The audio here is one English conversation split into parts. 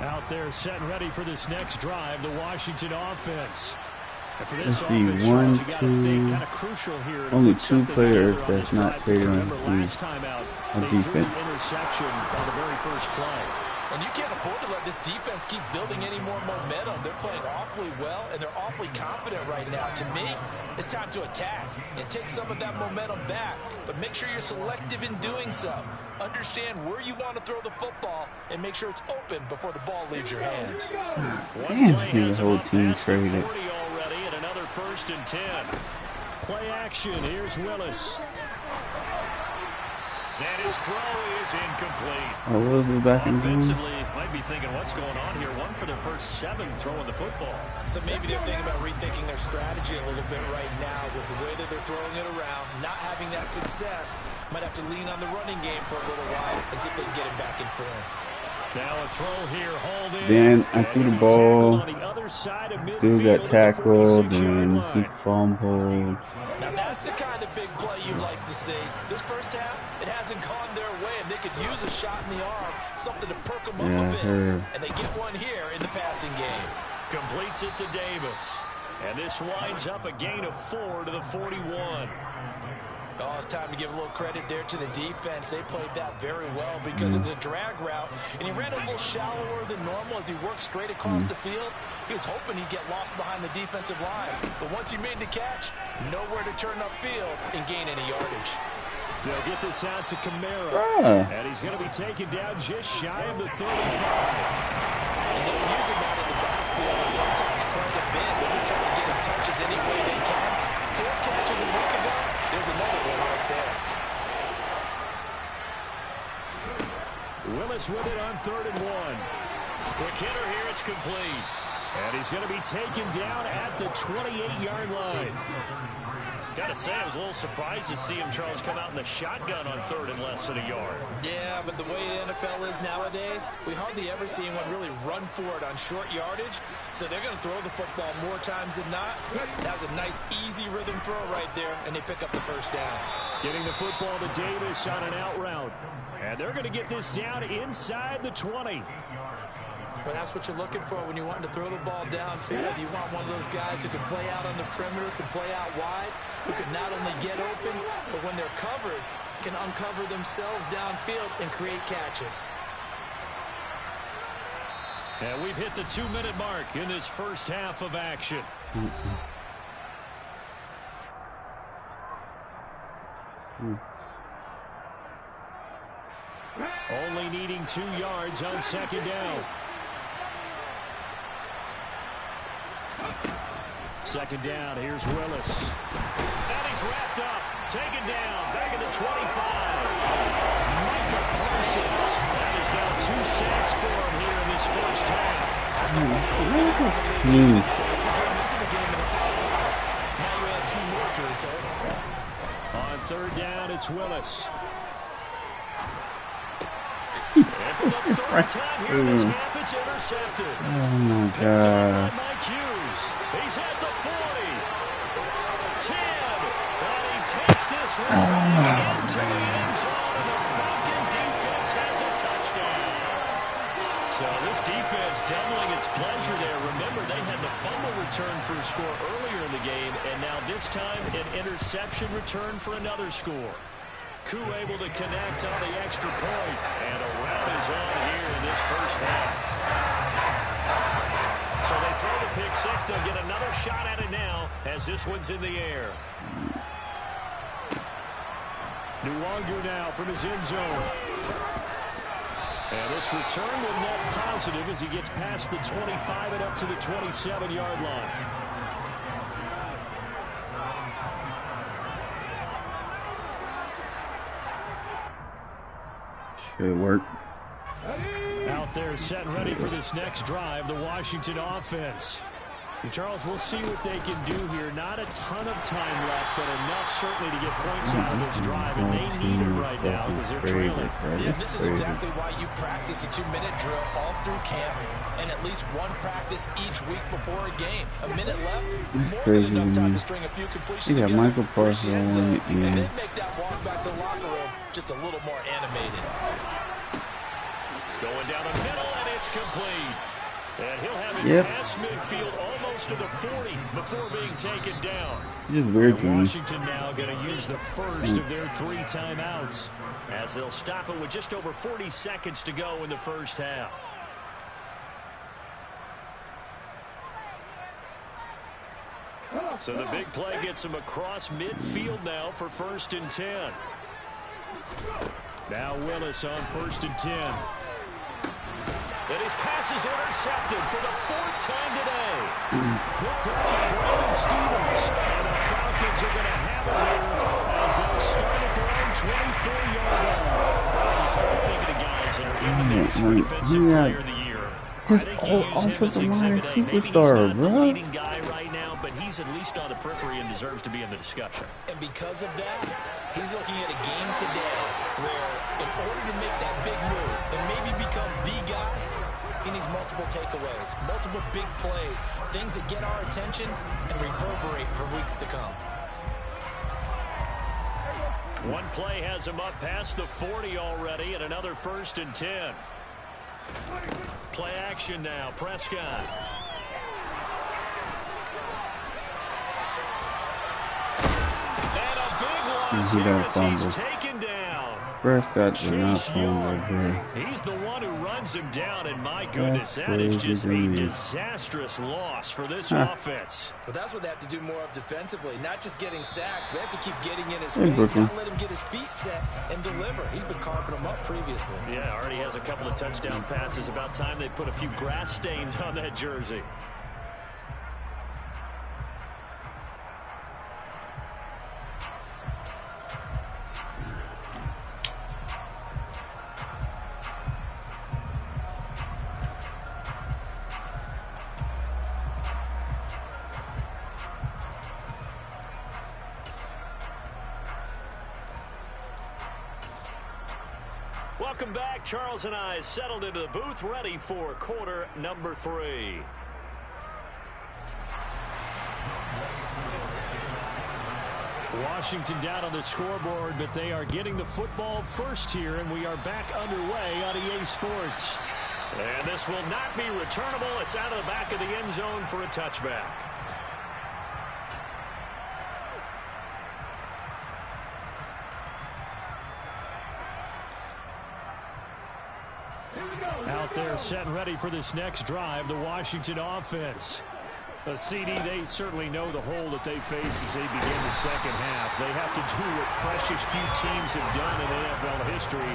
Out there setting ready for this next drive, the Washington offense. And for this Let's see, offense, one, you got to think two, kind of crucial here. only two players that's not traded on last time out, on they threw defense. the interception on the very first play. And you can't afford to let this defense keep building any more momentum. They're playing awfully well, and they're awfully confident right now. To me, it's time to attack and take some of that momentum back. But make sure you're selective in doing so. Understand where you want to throw the football and make sure it's open before the ball leaves your hands. Damn, the whole team traded. Already at another 1st and 10. Play action. Here's Willis. And his throw is incomplete. Oh, Willis is back in the game. Offensively, might be thinking what's going on here. One for their first 7 throwing the football. So maybe they're thinking about rethinking their strategy a little bit right now with the way that they're throwing it around, not having that success. Might have to lean on the running game for a little while and see if they can get him back in form. Now a throw here, hold in. Then I threw the ball. Still got tackled and he fumbled. Now that's the kind of big play you'd like to see. This first half, it hasn't gone their way, and they could use a shot in the arm, something to perk them up a bit. And they get one here in the passing game. Completes it to Davis. And this winds up a gain of 4 to the 41. Oh, it's time to give a little credit there to the defense. They played that very well because it was a drag route, and he ran a little shallower than normal as he worked straight across the field. He was hoping he'd get lost behind the defensive line, but once he made the catch, nowhere to turn upfield and gain any yardage. They'll get this out to Kamara, and he's going to be taken down just shy of the 35. And they're using that in the backfield and sometimes quite a bit. They're just trying to get him touches any way they can. 4 catches a week ago. There's another one right there. Willis with it on 3rd and 1. Quick hitter here, it's complete. And he's going to be taken down at the 28-yard line. Gotta say, I was a little surprised to see him, Charles, come out in the shotgun on 3rd and less than a yard. Yeah, but the way the NFL is nowadays, we hardly ever see anyone really run for it on short yardage. So they're going to throw the football more times than not. That was a nice, easy rhythm throw right there, and they pick up the first down. Getting the football to Davis on an out route. And they're going to get this down inside the 20. But that's what you're looking for when you want to throw the ball downfield. You want one of those guys who can play out on the perimeter, can play out wide, who can not only get open, but when they're covered, can uncover themselves downfield and create catches. And we've hit the 2-minute mark in this first half of action. Only needing 2 yards on 2nd down. 2nd down, here's Willis. And he's wrapped up, taken down, back at the 25. Micah Parsons. That is now 2 sacks for him here in this first half. He came into the game in the top 5. Now you add 2 more to his total. On 3rd down, it's Willis. And for the 3rd time here in this half, it's intercepted. Oh my God. He's at the 40. 10. And he takes this one into the end zone, and the Falcon defense has a touchdown. So this defense doubling its pleasure there. Remember, they had the fumble return for a score earlier in the game, and now this time an interception return for another score. Koo able to connect on the extra point, and a rout is on here in this first half. So they throw the pick 6. They'll get another shot at it now as this one's in the air. Nwangu now from his end zone. And this return will net positive as he gets past the 25 and up to the 27-yard line. Should work. Out there set and ready for this next drive, the Washington offense. And Charles, we'll see what they can do here. Not a ton of time left, but enough certainly to get points out of this drive, and they need it right now because they're trailing. Yeah, this is exactly why you practice a 2-minute drill all through camp and at least one practice each week before a game. A minute left, more than enough time to string a few completions together, Michael Parsons and then make that walk back to the locker room just a little more animated. Going down the middle, and it's complete. And he'll have it past midfield almost to the 40 before being taken down. Just weird to me. Washington now going to use the first of their 3 timeouts as they'll stop it with just over 40 seconds to go in the first half. So the big play gets him across midfield now for 1st and 10. Now Willis on 1st and 10. And his pass is intercepted for the 4th time today. Picked up by Brandon Stevens. And the Falcons are going to have it here as they'll start at their own 24-yard line. You start thinking of guys that are in the mix for Defensive Player of the Year. I think you use him as Exhibit A. Maybe he's not the leading guy right now, but he's at least on the periphery and deserves to be in the discussion. And because of that, he's looking at a game today where in order to make that big move and maybe become the guy, he needs multiple takeaways, multiple big plays, things that get our attention and reverberate for weeks to come. One play has him up past the 40 already, and another 1st and 10. Play action now, Prescott. And a big loss here as he's taken down. Prescott did not fumble there. He's the one who runs him down, and my goodness, that is just a disastrous loss for this offense. But that's what they have to do more of defensively, not just getting sacks, but they have to keep getting in his face, not let him get his feet set and deliver. He's been carving them up previously. Yeah, already has a couple of touchdown passes. About time they put a few grass stains on that jersey. Welcome back. Charles and I settled into the booth, ready for quarter number 3. Washington down on the scoreboard, but they are getting the football first here, and we are back underway on EA Sports. And this will not be returnable. It's out of the back of the end zone for a touchback. Out there set and ready for this next drive, the Washington offense. A CD, they certainly know the hole that they face as they begin the second half. They have to do what precious few teams have done in NFL history.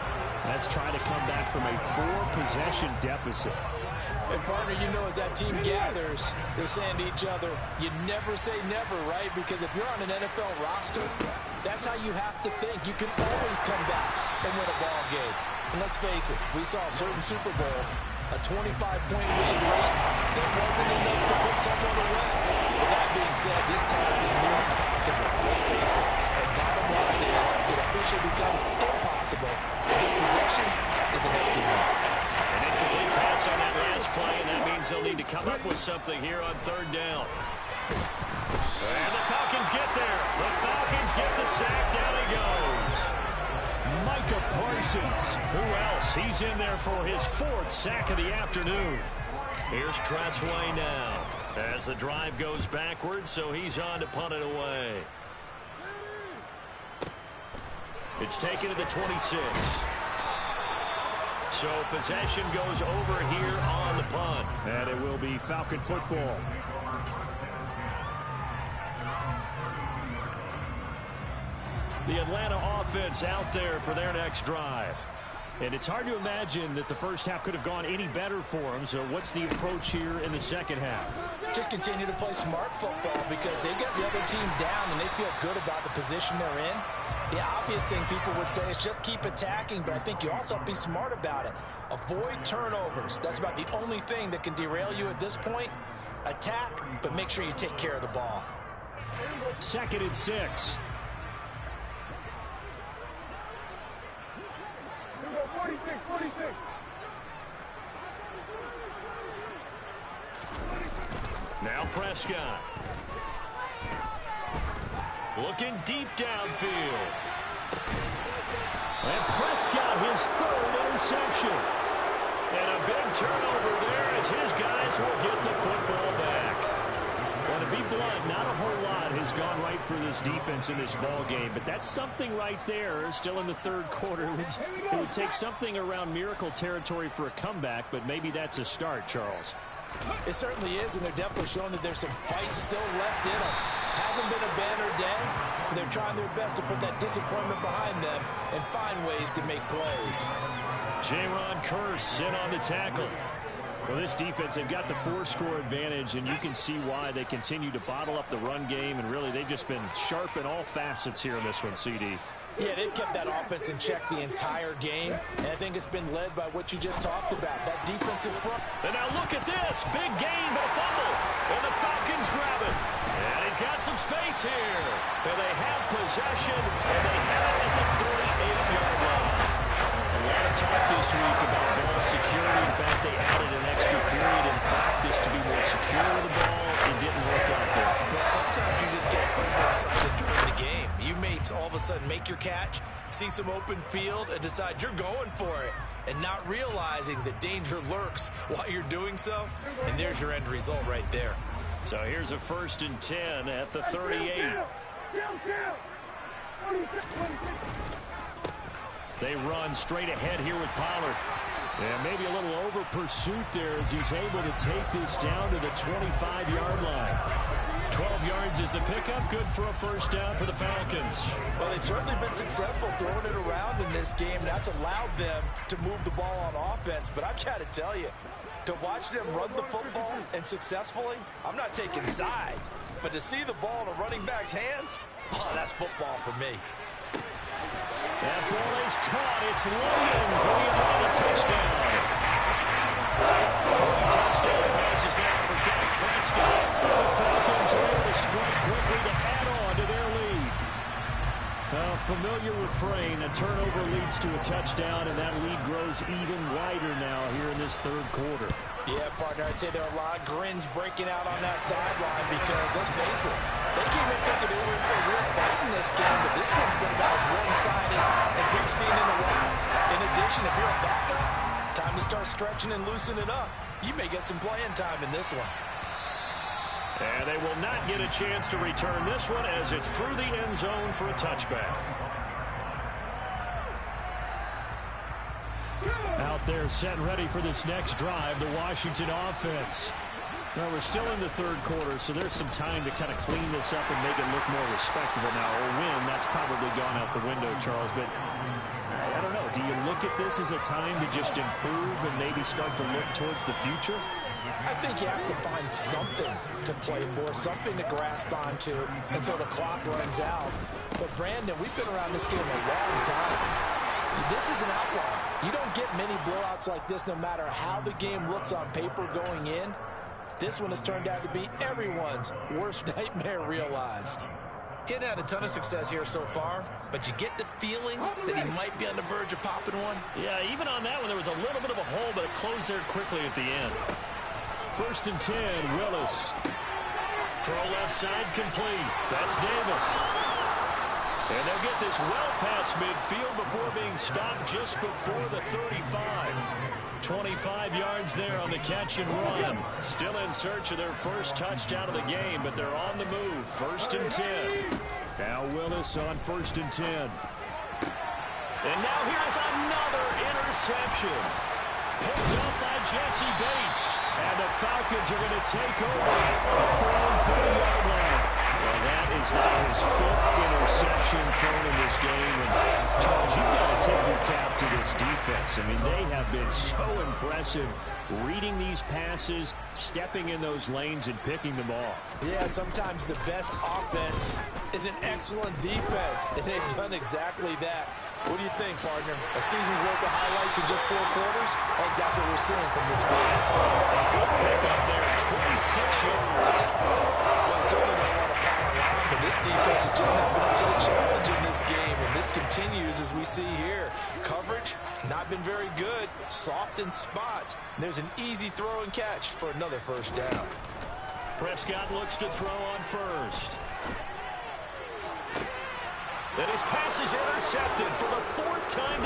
That's trying to come back from a 4-possession deficit. And partner, you know, as that team gathers, they're saying to each other, you never say never, right? Because if you're on an NFL roster, that's how you have to think. You can always come back and win a ball game. And let's face it, we saw a certain Super Bowl, a 25-point win rate that wasn't enough to put someone away. With that being said, this task is nearly impossible. Let's face it. And bottom line is, it officially becomes impossible if this possession is an empty one. An incomplete pass on that last play, and that means they'll need to come up with something here on 3rd down. And the Falcons get there. The Falcons get the sack. Down he goes. Micah Parsons. Who else? He's in there for his 4th sack of the afternoon. Here's Tressway now as the drive goes backwards, so he's on to punt it away. It's taken to the 26. So possession goes over here on the punt. And it will be Falcon football. The Atlanta offense out there for their next drive. And it's hard to imagine that the first half could have gone any better for them. So what's the approach here in the second half? Just continue to play smart football because they got the other team down and they feel good about the position they're in. The obvious thing people would say is just keep attacking, but I think you also have to be smart about it. Avoid turnovers. That's about the only thing that can derail you at this point. Attack, but make sure you take care of the ball. 2nd and 6. 46. Now Prescott. Looking deep downfield. And Prescott, his third interception. And a big turnover there as his guys will get the football back. Well, to be blunt, not a whole lot has gone right for this defense in this ball game, but that's something right there. Still in the third quarter. It would take something around miracle territory for a comeback, but maybe that's a start, Charles. It certainly is, and they're definitely showing that there's some fight still left in them. Hasn't been a banner day. They're trying their best to put that disappointment behind them and find ways to make plays. Jaron Kearse in on the tackle. Well, this defense, they've got the 4-score advantage, and you can see why they continue to bottle up the run game, and really they've just been sharp in all facets here in this one, CD. Yeah, they've kept that offense in check the entire game, and I think it's been led by what you just talked about, that defensive front. And now look at this. Big gain, but a fumble. And the Falcons grab it. And he's got some space here. And they have possession, and they have it at the 38-yard line. A lot of talk this week about ball security. In fact, they added an extra period in practice to be more secure with the ball. It didn't work out there. Well, sometimes you just get overexcited during the game. You may all of a sudden make your catch, see some open field, and decide you're going for it, and not realizing the danger lurks while you're doing so. And there's your end result right there. So here's a 1st and 10 at the 38. They run straight ahead here with Pollard. And maybe a little over pursuit there as he's able to take this down to the 25-yard line. 12 yards is the pickup. Good for a first down for the Falcons. Well, they've certainly been successful throwing it around in this game. That's allowed them to move the ball on offense. But I've got to tell you, to watch them run the football and successfully, I'm not taking sides. But to see the ball in a running back's hands, oh, that's football for me. That ball is caught. It's London for the Atlanta touchdown. 3 touchdown passes now for Dak Prescott. The Falcons are able to strike quickly to add on to their lead. A familiar refrain. A turnover leads to a touchdown, and that lead grows even wider now here in this third quarter. Yeah, partner, I'd say there are a lot of grins breaking out on that sideline because, let's face it, they came in thinking they were in for a real fight in this game, but this one's been about as one-sided as we've seen in a while. In addition, if you're a backup, time to start stretching and loosening up. You may get some playing time in this one. And they will not get a chance to return this one as it's through the end zone for a touchback. Out there set and ready for this next drive, the Washington offense. Well, we're still in the third quarter, so there's some time to kind of clean this up and make it look more respectable now. Or win, that's probably gone out the window, Charles. But I don't know. Do you look at this as a time to just improve and maybe start to look towards the future? I think you have to find something to play for, something to grasp onto until the clock runs out. But, Brandon, we've been around this game a long time. This is an outlier. You don't get many blowouts like this no matter how the game looks on paper going in. This one has turned out to be everyone's worst nightmare realized. He hadn't had a ton of success here so far, but you get the feeling that he might be on the verge of popping one. Yeah, even on that one, there was a little bit of a hole, but it closed there quickly at the end. 1st and 10, Willis. Throw left side complete. That's Davis. And they'll get this well past midfield before being stopped just before the 35. 25 yards there on the catch and run. Still in search of their first touchdown of the game, but they're on the move. 1st and 10. Now Willis on 1st and 10. And now here's another interception. Picked up by Jesse Bates. And the Falcons are going to take over at their own 30-yard line. Well, that is now his 5th interception thrown in this game. And, Charles, you've got to tip your cap to this defense. I mean, they have been so impressive reading these passes, stepping in those lanes, and picking them off. Yeah, sometimes the best offense is an excellent defense, and they've done exactly that. What do you think, partner? A season's worth of highlights in just 4 quarters? I think that's what we're seeing from this game. A good pick up there, 26 yards. Well, certainly don't want to pound around, but this defense has just not been up to the challenge in this game, and this continues as we see here. Coverage, not been very good, soft in spots. And there's an easy throw and catch for another first down. Prescott looks to throw on first. And his pass is intercepted for the 4th time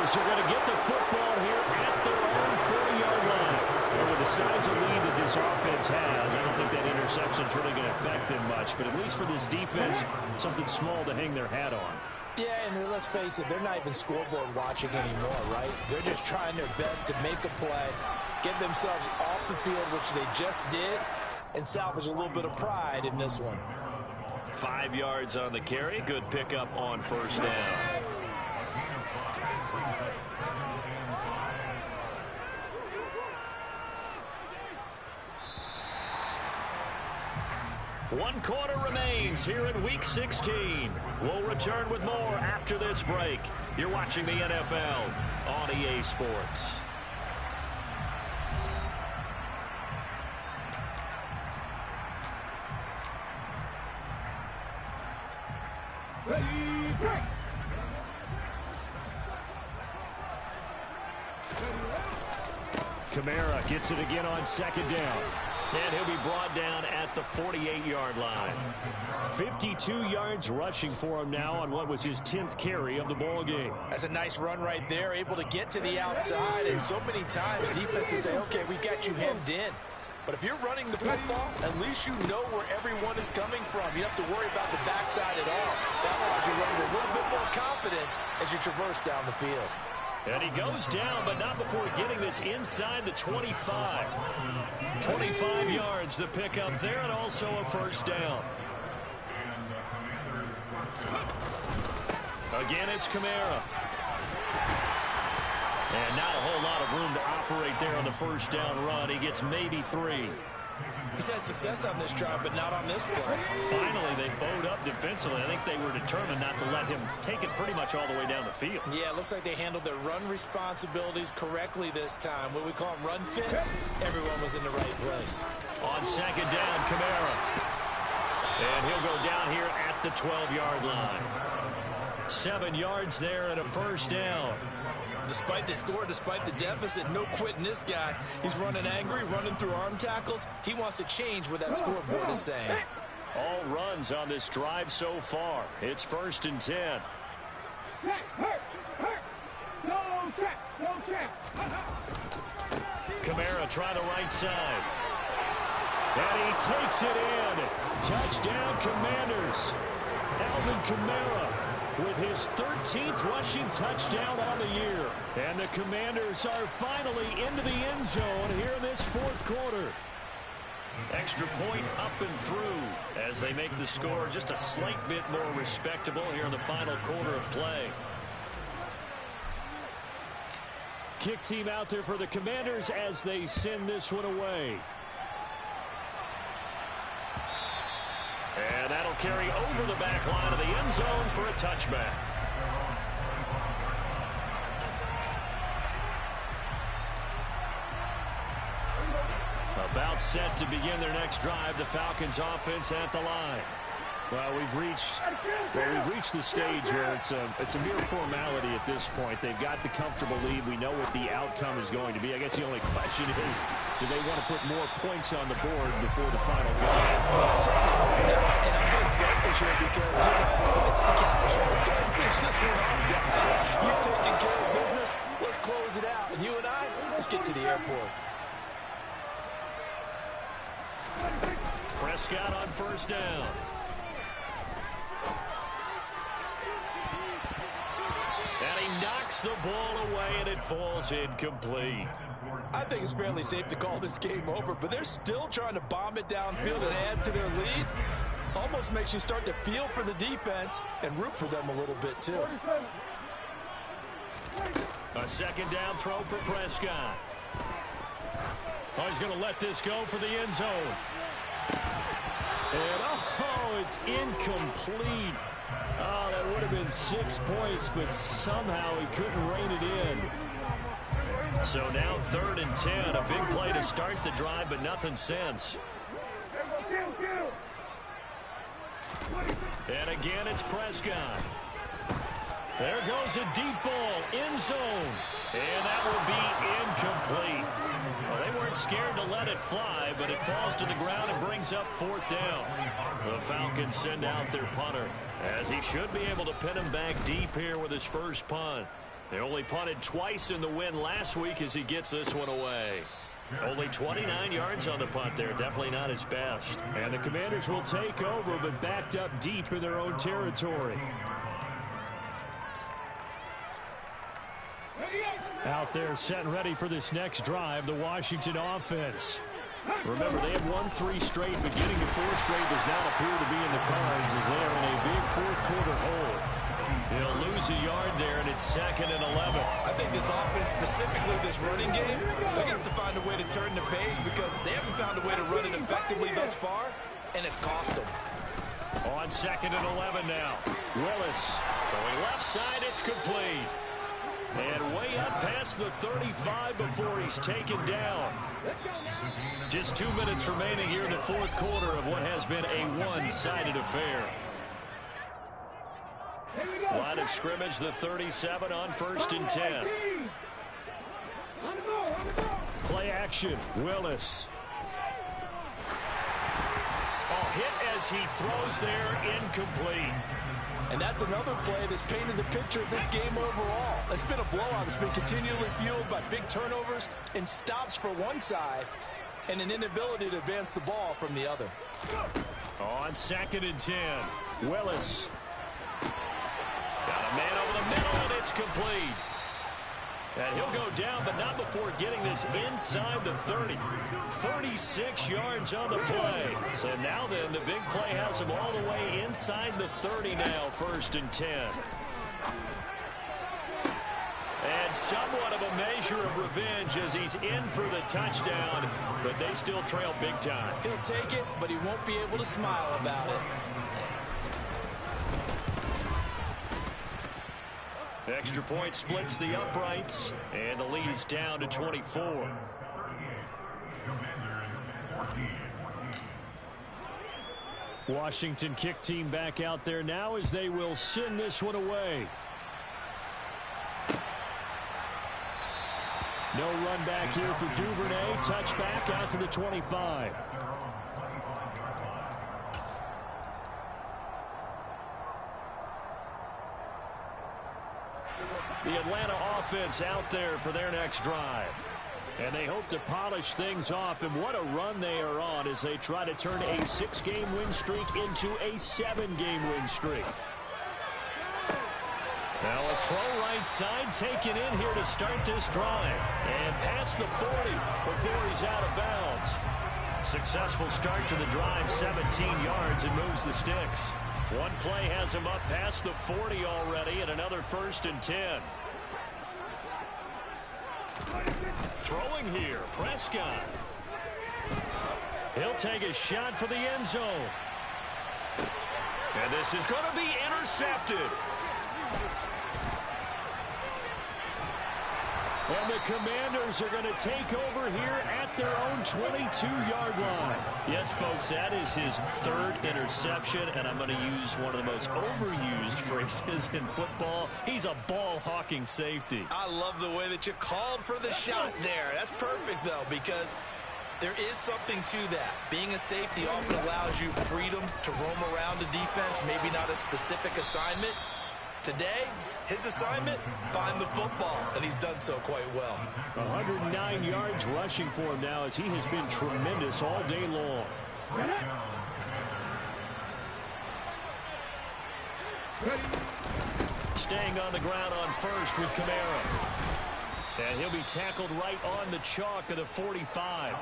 Commanders are going to get the football here at their own 40-yard line. And with the size of lead that this offense has, I don't think that interception is really going to affect them much. But at least for this defense, something small to hang their hat on. Yeah, and let's face it, they're not even scoreboard watching anymore, right? They're just trying their best to make a play, get themselves off the field, which they just did, and salvage a little bit of pride in this one. 5 yards on the carry. Good pickup on first down. One quarter remains here in Week 16. We'll return with more after this break. You're watching the NFL on EA Sports. Ready, break. Kamara gets it again on second down. And he'll be brought down at the 48-yard line. 52 yards rushing for him now on what was his 10th carry of the ball game. That's a nice run right there, able to get to the outside. And so many times defenses say, okay, we got you hemmed in. But if you're running the football, at least you know where everyone is coming from. You don't have to worry about the backside at all. That allows you to run with a little bit more confidence as you traverse down the field. And he goes down, but not before getting this inside the 25. 25 yards, the pickup there, and also a first down. Again, it's Kamara. And not a whole lot of room to operate there on the first down run. He gets maybe 3. He's had success on this drive, but not on this play. Finally, they bowed up defensively. I think they were determined not to let him take it pretty much all the way down the field. Yeah, it looks like they handled their run responsibilities correctly this time. What we call them run fits, everyone was in the right place. On second down, Kamara. And he'll go down here at the 12-yard line. 7 yards there and a first down. Despite the score, despite the deficit, no quitting this guy. He's running angry, running through arm tackles. He wants to change what that scoreboard is saying. All runs on this drive so far. It's 1st and 10. Check, hurt, hurt. No check, no check. Kamara try the right side. And he takes it in. Touchdown, Commanders. Alvin Kamara with his 13th rushing touchdown on the year. And the Commanders are finally into the end zone here in this 4th quarter. Extra point up and through as they make the score just a slight bit more respectable here in the final quarter of play. Kick team out there for the Commanders as they send this one away. And that'll carry over the back line of the end zone for a touchback. About set to begin their next drive, the Falcons offense at the line. Well, we've reached the stage where it's a mere formality at this point. They've got the comfortable lead. We know what the outcome is going to be. I guess the only question is, do they want to put more points on the board before the final go? And I'm being selfish here because, it's the couch. Let's go ahead and finish this one off, guys. You've taken care of business. Let's close it out. And you and I, let's get to the airport. Prescott on first down. And he knocks the ball away, and it falls incomplete. I think it's fairly safe to call this game over, but they're still trying to bomb it downfield and add to their lead. Almost makes you start to feel for the defense and root for them a little bit, too. A second down throw for Prescott. Oh, he's going to let this go for the end zone. And, oh, it's incomplete. Oh, that would have been 6 points, but somehow he couldn't rein it in. So now 3rd and 10, a big play to start the drive, but nothing since. And again, it's Prescott. There goes a deep ball, end zone. And that will be incomplete. Well, they weren't scared to let it fly, but it falls to the ground and brings up 4th down. The Falcons send out their punter, as he should be able to pin him back deep here with his first punt. They only punted twice in the win last week as he gets this one away. Only 29 yards on the punt there. Definitely not his best. And the Commanders will take over, but backed up deep in their own territory. Out there set and ready for this next drive, the Washington offense. Remember, they have won 3 straight, but getting to 4 straight does not appear to be in the cards as they are in a big fourth-quarter hole. He'll lose a yard there, and it's 2nd and 11. I think this offense, specifically this running game, they're going to have to find a way to turn the page because they haven't found a way to run it effectively thus far, and it's cost them. On 2nd and 11 now. Willis throwing left side, it's complete. And way up past the 35 before he's taken down. Just 2 minutes remaining here in the fourth quarter of what has been a one-sided affair. Line of scrimmage, the 37 on 1st and 10. Play action, Willis. Oh, hit as he throws there, incomplete. And that's another play that's painted the picture of this game overall. It's been a blowout. It's been continually fueled by big turnovers and stops for one side and an inability to advance the ball from the other. On 2nd and 10, Willis. Got a man over the middle, and it's complete. And he'll go down, but not before getting this inside the 30. 36 yards on the play. So now then, the big play has him all the way inside the 30 now, 1st and 10. And somewhat of a measure of revenge as he's in for the touchdown, but they still trail big time. He'll take it, but he won't be able to smile about it. Extra point splits the uprights, and the lead is down to 24. Washington kick team back out there now as they will send this one away. No run back here for Duvernay. Touchback out to the 25. The Atlanta offense out there for their next drive. And they hope to polish things off. And what a run they are on as they try to turn a 6-game win streak into a 7-game win streak. Now a throw right side taken in here to start this drive. And past the 40 before he's out of bounds. Successful start to the drive, 17 yards, and moves the sticks. One play has him up past the 40 already, and another 1st and 10. Throwing here, Prescott. He'll take a shot for the end zone. And this is going to be intercepted. And the Commanders are going to take over here at their own 22-yard line. Yes, folks, that is his 3rd interception, and I'm going to use one of the most overused phrases in football. He's a ball-hawking safety. I love the way that you called for the shot there. That's perfect, though, because there is something to that. Being a safety often allows you freedom to roam around the defense, maybe not a specific assignment. Today, his assignment, find the football, and he's done so quite well. 109 yards rushing for him now as he has been tremendous all day long. Staying on the ground on 1st with Kamara. And he'll be tackled right on the chalk of the 45.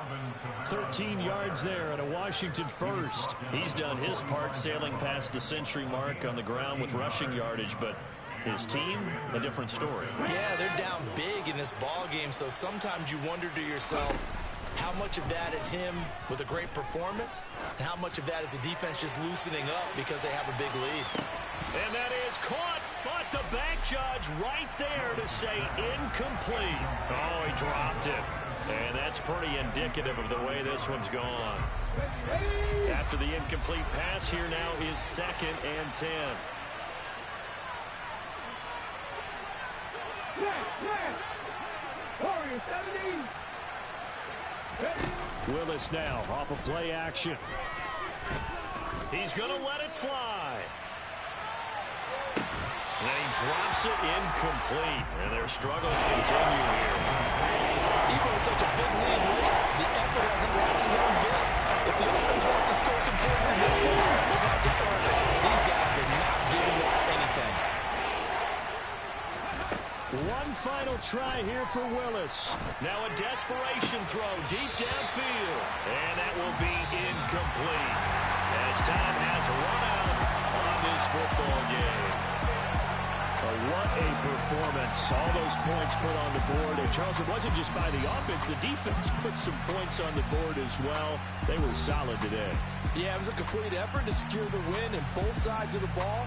13 yards there and a Washington 1st. He's done his part sailing past the century mark on the ground with rushing yardage, but his team, a different story. Yeah, they're down big in this ball game, so sometimes you wonder to yourself how much of that is him with a great performance and how much of that is the defense just loosening up because they have a big lead. And that is caught, but the back judge right there to say incomplete. Oh, he dropped it. And that's pretty indicative of the way this one's gone. After the incomplete pass, here now is 2nd and 10. Willis now off of play action. He's going to let it fly. And he drops it incomplete. And their struggles continue here. Even with such a big lead, the effort hasn't lapsed one bit. If the offense wants to score some points in this one, they're going to have to earn it. These guys are not giving up anything. One final try here for Willis. Now a desperation throw deep downfield. And that will be incomplete. As time has run out on this football game. What a performance. All those points put on the board. And, Charles, it wasn't just by the offense. The defense put some points on the board as well. They were solid today. Yeah, it was a complete effort to secure the win, and both sides of the ball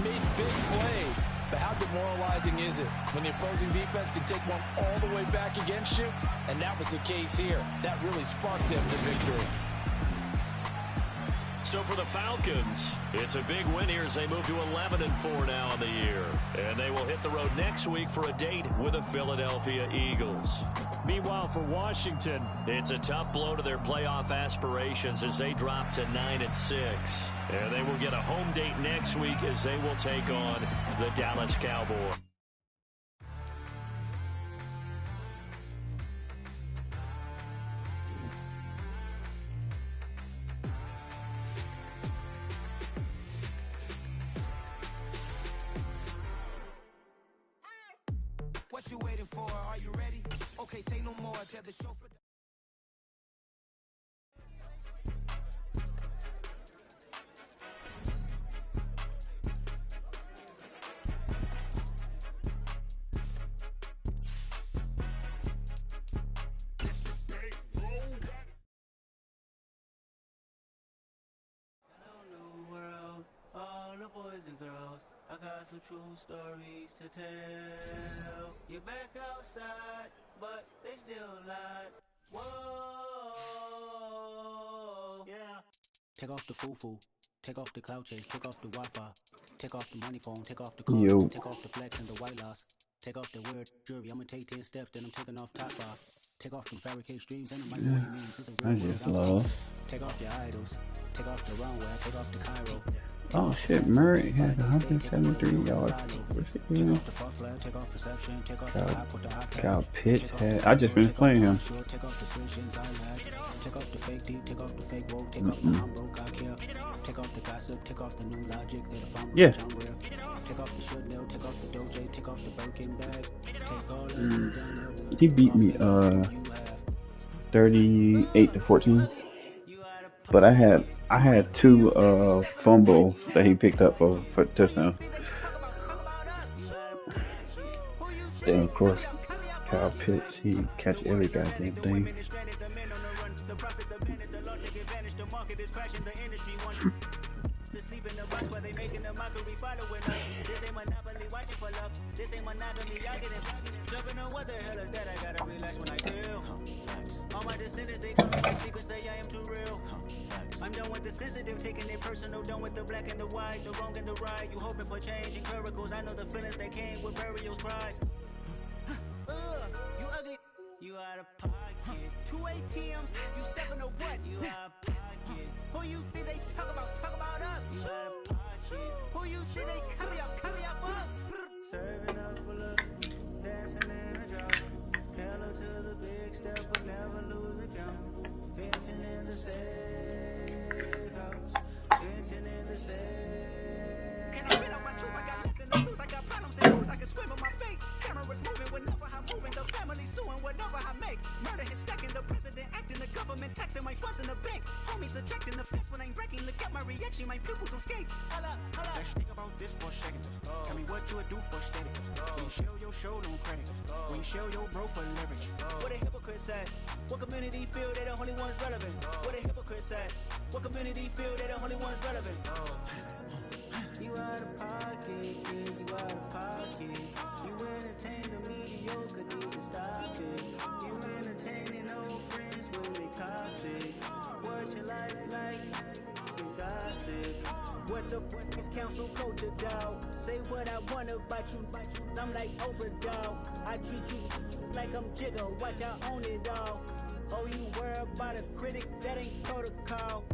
made big plays. But how demoralizing is it when the opposing defense can take one all the way back against you? And that was the case here. That really sparked them to victory. So for the Falcons, it's a big win here as they move to 11-4 now on the year. And they will hit the road next week for a date with the Philadelphia Eagles. Meanwhile, for Washington, it's a tough blow to their playoff aspirations as they drop to 9-6. And they will get a home date next week as they will take on the Dallas Cowboys. What you waiting for? Are you ready? Okay, say no more. Tell the chauffeur. Hello, new world, all the boys and girls. I got some true stories to tell. You're back outside, but they still lied. Whoa, yeah. Take off the foo-foo. Take off the cloud chase. Take off the Wi-Fi. Take off the money phone. Take off the car. Yo. Take off the flex and the white loss. Take off the weird jewelry. I'm gonna take 10 steps, then I'm taking off top 5. Take off the fabricate streams and the microwave memes. It's a I real just world love. outside. Take off your idols. Take off the runway. Take off the Cairo. Oh shit, Murray had 173 yards. Kyle Pitts had. I just finished playing him. Yeah. He beat me 38-14. But I had two fumbles that he picked up for touchdown. Then of course Kyle Pitts, he catch every goddamn thing. I'm done with the sensitive, taking it personal, done with the black and the white, the wrong and the right. You hoping for change and miracles. I know the feelings that came with burial cries. You ugly. You out of pocket. 2 ATMs, you stepping to what? You out of pocket. Who you think they talk about? Talk about us. You out of pocket. Who you think they carry out for us? Serving up a look, dancing in a drop. Hello to the big step, but never lose a count. Venting in the safe house. Venting in the safe. Can I fit on my truth? I got nothing to lose. I got problems and lose. I can swim on my fate. Cameras moving whenever I'm moving. The family suing whatever I make. Murder is stacking. The president acting. The government taxing my funds in the bank. Homies ejecting the fence when I'm breaking. Look at my reaction. My pupils on skates. Hold up. Let's think about this for a second. Tell me what you would do for status. When you show your show, no credit. When you show your bro for leverage. What a hypocrite said. What community feel they the only ones relevant? What a hypocrite said. What community feel they the only ones relevant? You out of pocket, yeah, you out of pocket. You entertain the mediocre, need to stop it. You entertaining old friends when they toxic. What your life like? You gossip. What the is council culture, dog? Say what I want about you. I'm like overdog. I treat you like I'm Jigga. Watch I own it all. Oh, you worry about a critic? That ain't protocol.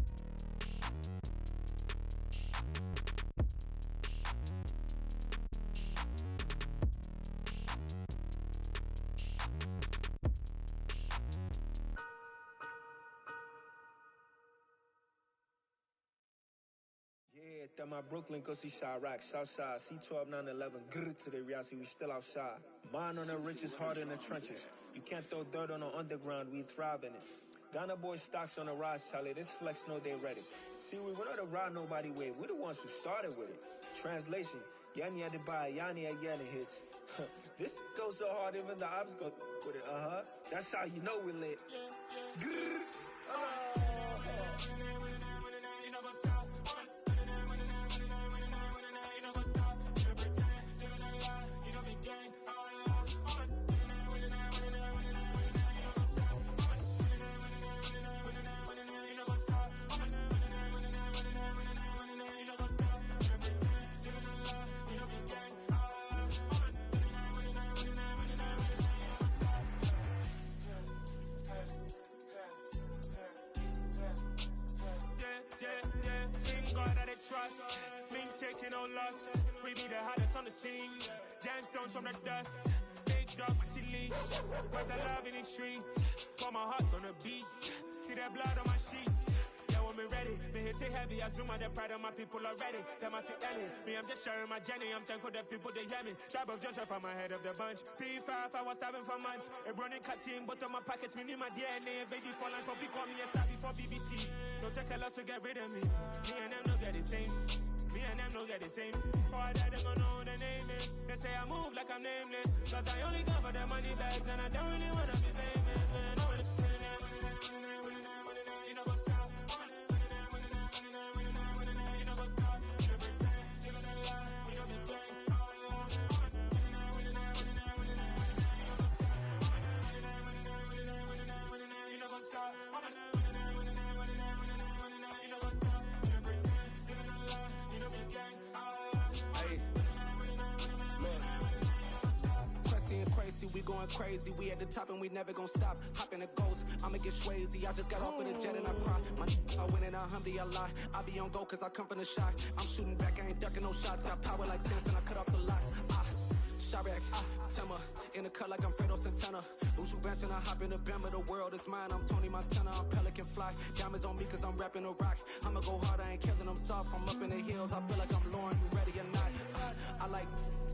That my Brooklyn, go see Chirac, Southside, C12, 911, grrr to the Riasi, we still outside. Mine on the riches, hard in the trenches. You can't throw dirt on the underground, we thrive in it. Ghana boys stocks on the rise, Charlie, this flex know they ready. See, we not to ride nobody wave, we the ones who started with it. Translation, Yanni had to buy, Yanni had Yanni hits. This goes so hard, even the ops go with it, That's how you know we lit. Grrr. Trust, me taking no loss. We be the hottest on the scene. Gemstones from the dust. Big dog, to leash. Where's the love in the streets? Got my heart on the beat. See that blood on my sheets. Yeah, when me ready, me hit it heavy. I zoom out the pride of my people already. Them I see Ellie. Me, I'm just sharing my journey. I'm thankful that people they hear me. Tribe of Joseph, I'm ahead of the bunch. P5, I was starving for months. A running cutscene, but on my pockets, me need my DNA. Baby for lunch, but we call me a star before BBC. Don't take a lot to get rid of me. Me and them don't get the same. Me and them don't get the same. All that they gonna know who the name is. They say I move like I'm nameless. Cause I only come for the money bags and I don't really wanna be famous, man. You know go stop. You know go stop. You know pretend. You know the lie. You know be gang. You know go stop. We going crazy, we at the top and we never gonna stop. Hop in a ghost, I'ma get swayzy. I just got off with a jet and I cry. I win in a Humvee, I lie. I be on go cause I come from the shot. I'm shooting back, I ain't ducking no shots. Got power like Samson, I cut off the locks. Chirac, Timmer, in the cut like I'm Fredo Santana. Uju Banton, I hop in the Bama, the world is mine. I'm Tony Montana, I'm Pelican Fly. Diamonds on me cause I'm rapping a rock. I'ma go hard, I ain't killing them soft. I'm up in the hills, I feel like I'm Lauren, you ready or not? I like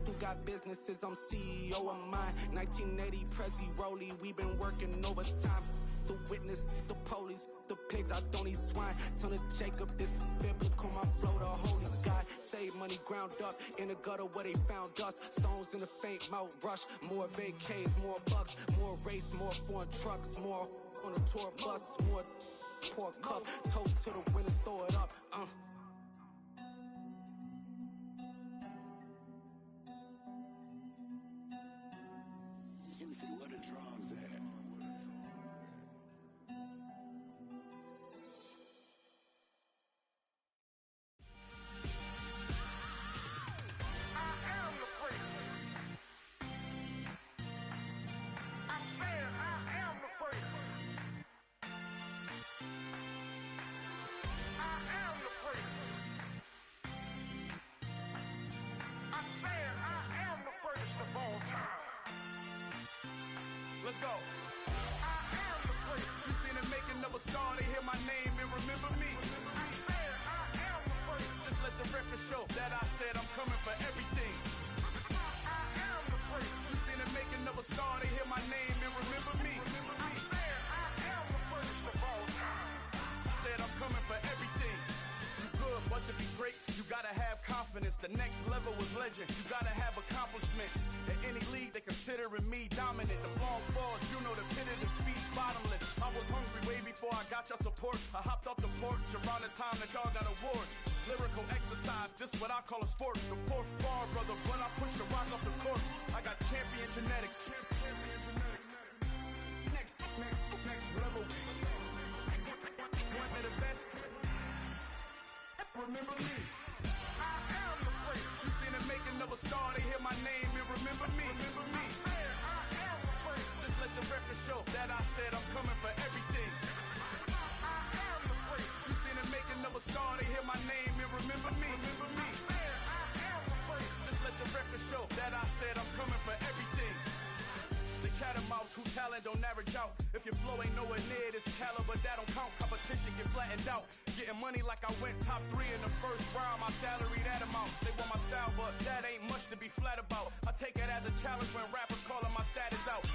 who got businesses, I'm CEO of mine. 1980, Prezi Rolly, we been working overtime. The witness, the police, the pigs, I don't eat swine. Son of Jacob, this biblical, my flow, the holy God. Save money ground up in the gutter where they found us. Stones in the faint mouth rush. More vacays, more bucks, more race, more foreign trucks, more on a tour bus, more pour cup. Toast to the winners, throw it up. Juicy, what a drums at? Let's go. I am the first. You seen the making of a star, they hear my name and remember me. I said I am the first. Just let the record show that I said I'm coming for everything. I am the first. You seen the making of a star, they hear my name and remember me. I said I am the first of all time. Said I'm coming for everything. You good, but to be great, you gotta have confidence. The next level was legend. You gotta have accomplishments. In any league, they considering me dominant. The long falls, you know the pit of defeat, bottomless. I was hungry way before I got your support. I hopped off the porch around the time that y'all got awards. Lyrical exercise, this what I call a sport. The fourth bar, brother, when I push the rock off the court. I got champion genetics. Champion genetics. Next level. One of the best. Remember me. I am the first. You seen the making of a star, they hear my name and remember me. Remember me. I am the first. Just let the record show that I said I'm coming for everything. I am the first. You seen the making of a star, they hear my name and remember me. Remember me. I am the first. Just let the record show that I said I'm coming for everything. The catamounts who talent don't average out. If your flow ain't nowhere near this caliber, that don't count. Competition get flattened out. Getting money like I went top 3 in the first round. My salary that amount. They want my style, but that ain't much to be flat about. I take it as a challenge when rappers calling my status out.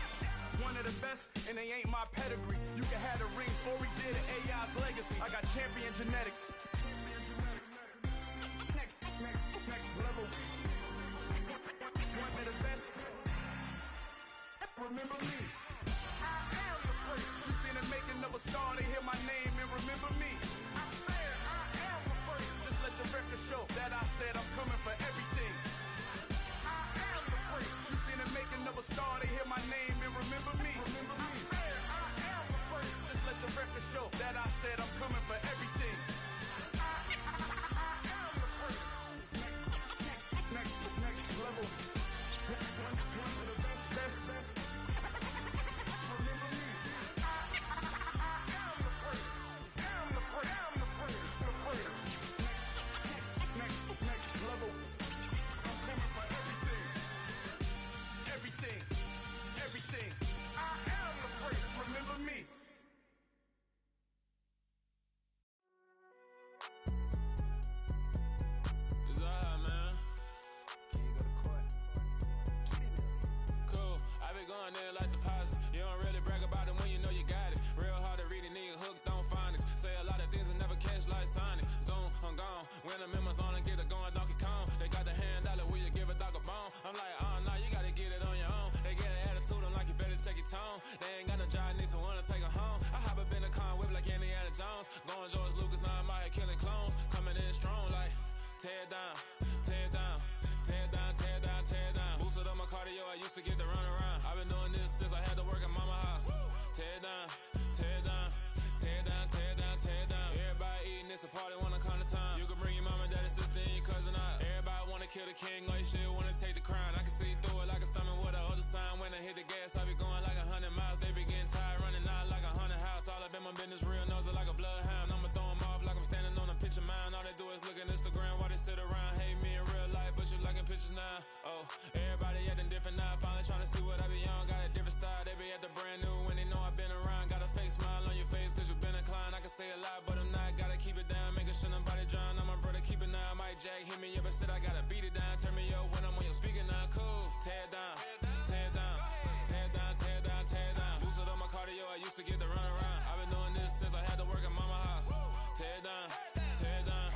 One of the best, and they ain't my pedigree. You can have the rings, or we did an AI's legacy. I got champion genetics. Next level. One of the best. Remember me. I am the first. You seen the making of a star, they hear my name and remember me. I am the first. Just let the record show that I said I'm coming for everything. I am the first. You seen the making of a star, they hear my name and remember me. I am the first. Just let the record show that I said I'm coming for everything. I am the first. Next level. One of the best. Remember me. I am the first. Am the first. Next level. I'm coming for everything. Everything. I am the first. Remember me. It's alright, man. Cool. I been going there like deposit. You don't really brag about it when you know you got it. Real hard to read a nigga hooked on phonics. Say a lot of things and never catch like Sonic. Zoom, I'm gone. When I'm in my zone and get it going Donkey Kong. They got the hand dollar, will you give a dog a bone? I'm like, oh no, you gotta get it on your own. They get an attitude, I'm like, you better check your tone. They ain't got no job, need someone to take her home. I hop up in the car and whip like Indiana Jones. Going George Lucas, now I'm out here killing clones. Coming in strong like, tear down, tear down, tear down, tear down, tear down. Boosted up my cardio, I used to get to run around. I've been doing this since I had to work at mama house. Tear down, tear down, tear down, tear down, tear down. Everybody eating, it's a party, wanna come to time. You can bring your mama, daddy, sister, and your cousin out. Everybody wanna kill the king, or you shit wanna take the crown. I can see through it like a stomach with a other sign. When I hit the gas, I be going like 100 miles. They be getting tired, running out like 100 house. All up in my business, real nose it like a bloodhound. I'ma throw 'em off like I'm standing on a picture mound. All they do is look at Instagram while they sit around. Hate me in real life, but you liking pictures now. Oh, everybody acting different now. Finally trying to see what I be on. Got a different style, they be at the brand new when they know I've been around. Got a fake smile on your face cause you been inclined. I can say a lot, but I'm not. Gotta keep it down, making sure nobody drown. I'm my brother, keep it now. Mike Jack hit me up and said I gotta beat it down. Turn me up when I'm on your speaker now. Cool, tear down, tear down, tear down, tear down, tear down. Boosted up my cardio, I used to get to run around. I've been doing this since I had to work at mama house. Tear down, tear down,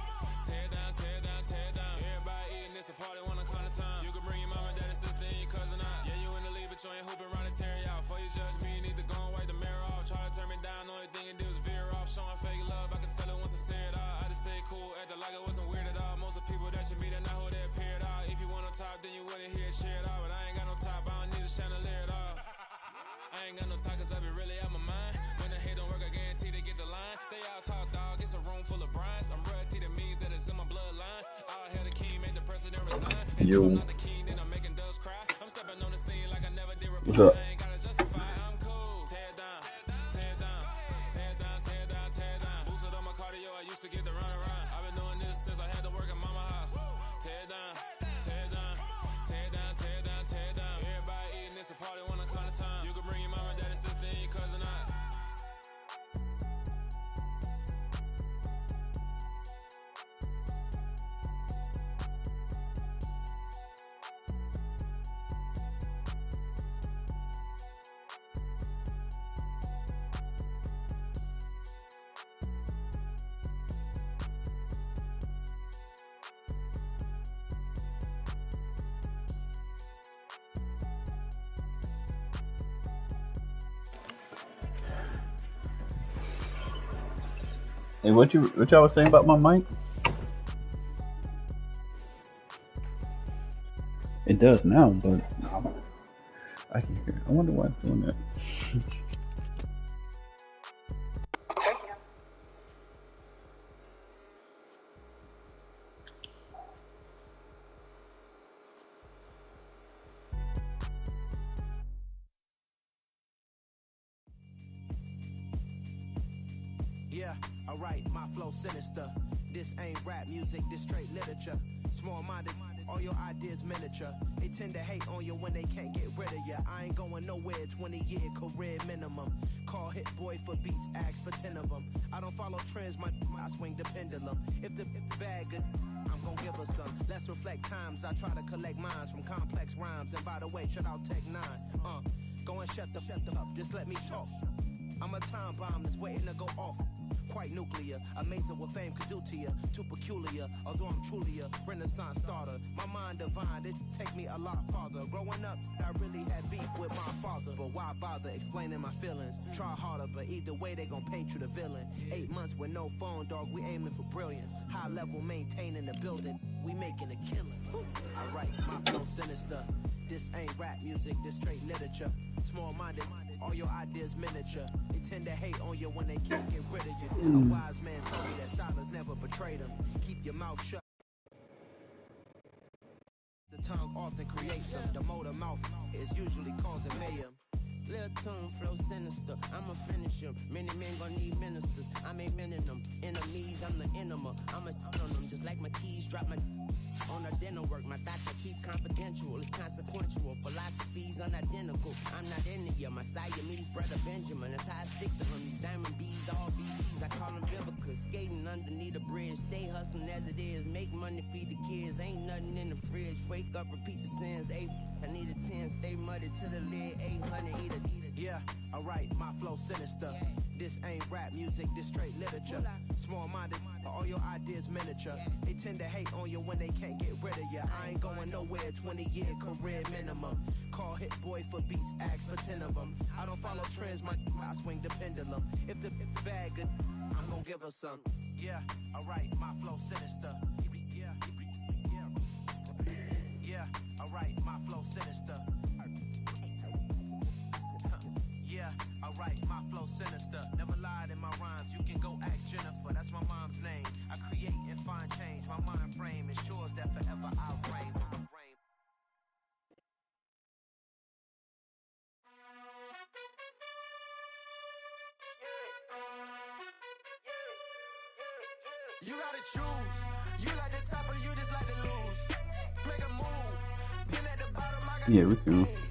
tear down, tear down, tear down. Everybody eating, it's a party, wanna come to time. You can bring your mama, daddy, sister, and your cousin out. Yeah, you in the league, but you ain't hooping around and tear you out. Before you judge me, you need to go and wipe the mirror off. Try to turn me down, only thing you do is veer off. Showing fake love, I can tell it once I say it all. I just stay cool, acting like it wasn't weird at all. Most of the people that you meet are not who they appear at all. If you want on top, then you wouldn't hear it cheer at all. But I ain't got no top, I don't need a chandelier at all. I ain't got no time cause I be really out my mind. When the hate don't work, I guarantee they get the line. They all talk dog, it's a room full of brines. I'm royalty, that means that it's in my bloodline. All hail the king, make the president resign. And if I'm not the king, then I'm making doves cry. I'm stepping on the scene like I never did reply. I ain't gotta justify, I'm cool. Tear down, tear down, tear down, tear down, tear down. Boosted up my cardio, I used to get to run around. I've been doing this since I had to work at mama house. Tear down, tear down, tear down, tear down, tear down. Everybody eating, it's a party, wanna come to time. You can bring your mama, daddy, sister, and your cousin out. Hey, what y'all was saying about my mic? It does now, but I can hear it. I wonder why it's doing that. Yeah, alright, my flow sinister. This ain't rap music, this straight literature. Small-minded All your ideas miniature. They tend to hate on you when they can't get rid of you. I ain't going nowhere, 20-year career minimum. Call Hit Boy for beats, ask for 10 of them. I don't follow trends, I swing the pendulum. If the bag good, I'm gon' give her some. Let's reflect times, I try to collect minds from complex rhymes. And by the way, shut out Tech 9. Go and shut the up, just let me talk. I'm a time bomb that's waiting to go off. Quite nuclear, amazing what fame could do to you. Too peculiar, although I'm truly a renaissance starter. My mind divine, it take me a lot farther. Growing up, I really had beef with my father. But why bother explaining my feelings? Try harder, but either way they gon' paint you the villain. 8 months with no phone, dog, we aiming for brilliance. High level maintaining the building, we making a killing. I write my flow sinister. This ain't rap music, this straight literature. Small-minded, all your ideas miniature. They tend to hate on you when they can't get rid of you. A wise man told me that silence never betrayed him. Keep your mouth shut. The tongue often creates them. The motor mouth is usually causing mayhem. Lil' tune, flow sinister, I'ma finish him. Many men gon' need ministers, I'm a men in them. Enemies, I'm the enema, I'm a on them. Just like my keys, drop my on a dinner work. My thoughts I keep confidential, it's consequential. Philosophies unidentical, I'm not into you. My Siamese brother Benjamin, that's how I stick to him. These diamond bees, all BBs, I call them Vivica. Skating underneath a bridge, stay hustling as it is. Make money, feed the kids, ain't nothing in the fridge. Wake up, repeat the sins, I need a 10, stay muddy to the lid, 800, eat a. Yeah, alright, my flow sinister. This ain't rap music, this straight literature. Small-minded, all your ideas miniature. They tend to hate on you when they can't get rid of you. I ain't going nowhere, 20-year career minimum. Call Hit Boy for beats, ask for 10 of them. I don't follow trends, I swing the pendulum. If the bag good, I'm gon' give her some. Yeah, alright, my flow sinister. Yeah, alright, my flow sinister. Yeah, alright, my flow sinister. Never lied in my rhymes, you can go ask Jennifer. That's my mom's name. I create and find change. My mind frame ensures that forever I'll reign. You gotta choose. You like the top or you just like to lose. Make a move. Been at the bottom, I got Yeah, we can.